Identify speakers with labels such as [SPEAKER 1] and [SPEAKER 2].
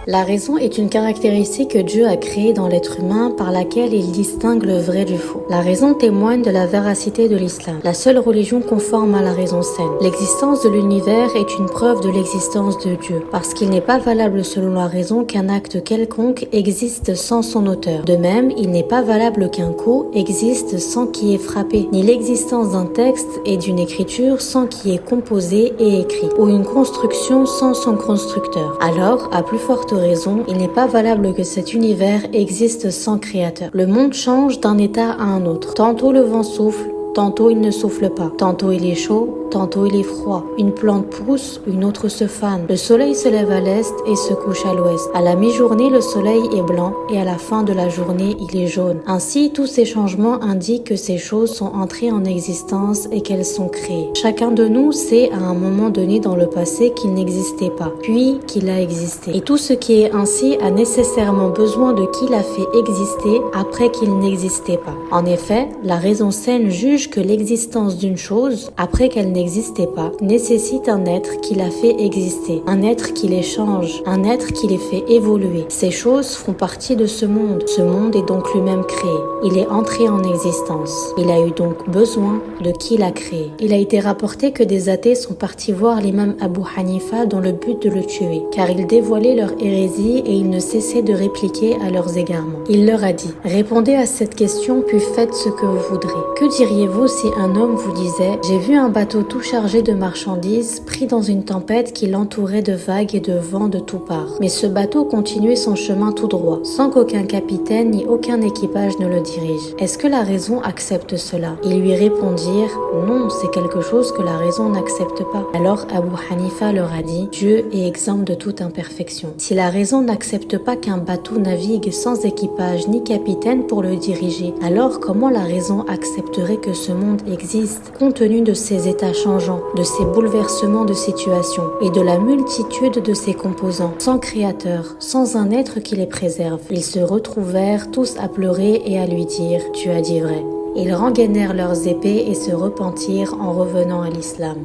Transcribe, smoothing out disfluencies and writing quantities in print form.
[SPEAKER 1] La raison est une caractéristique que Dieu a créée dans l'être humain par laquelle il distingue le vrai du faux. La raison témoigne de la véracité de l'islam, la seule religion conforme à la raison saine. L'existence de l'univers est une preuve de l'existence de Dieu, parce qu'il n'est pas valable selon la raison qu'un acte quelconque existe sans son auteur. De même, il n'est pas valable qu'un coup existe sans qui ait frappé, ni l'existence d'un texte et d'une écriture sans qui ait composé et écrit, ou une construction sans son constructeur. Alors, à plus forte raison, il n'est pas valable que cet univers existe sans créateur. Le monde change d'un état à un autre. Tantôt le vent souffle, tantôt il ne souffle pas. Tantôt il est chaud, tantôt il est froid. Une plante pousse, une autre se fane. Le soleil se lève à l'est et se couche à l'ouest. À la mi-journée, le soleil est blanc et à la fin de la journée, il est jaune. Ainsi, tous ces changements indiquent que ces choses sont entrées en existence et qu'elles sont créées. Chacun de nous sait à un moment donné dans le passé qu'il n'existait pas, puis qu'il a existé. Et tout ce qui est ainsi a nécessairement besoin de qui l'a fait exister après qu'il n'existait pas. En effet, la raison saine juge que l'existence d'une chose, après qu'elle n'existait pas, nécessite un être qui l'a fait exister, un être qui les change, un être qui les fait évoluer. Ces choses font partie de ce monde. Ce monde est donc lui-même créé. Il est entré en existence. Il a eu donc besoin de qui l'a créé. Il a été rapporté que des athées sont partis voir l'imam Abu Hanifa dans le but de le tuer, car il dévoilait leur hérésie et il ne cessait de répliquer à leurs égarements. Il leur a dit: répondez à cette question puis faites ce que vous voudrez. Que diriez-vous si un homme vous disait: j'ai vu un bateau tout chargé de marchandises pris dans une tempête qui l'entourait de vagues et de vents de toutes parts. Mais ce bateau continuait son chemin tout droit, sans qu'aucun capitaine ni aucun équipage ne le dirige. Est-ce que la raison accepte cela? Ils lui répondirent: non, c'est quelque chose que la raison n'accepte pas. Alors Abu Hanifa leur a dit: Dieu est exempt de toute imperfection. Si la raison n'accepte pas qu'un bateau navigue sans équipage ni capitaine pour le diriger, alors comment la raison accepterait que ce monde existe, compte tenu de ses états changeants, de ses bouleversements de situation et de la multitude de ses composants? Sans créateur, sans un être qui les préserve, ils se retrouvèrent tous à pleurer et à lui dire: tu as dit vrai. Ils rengainèrent leurs épées et se repentirent en revenant à l'islam.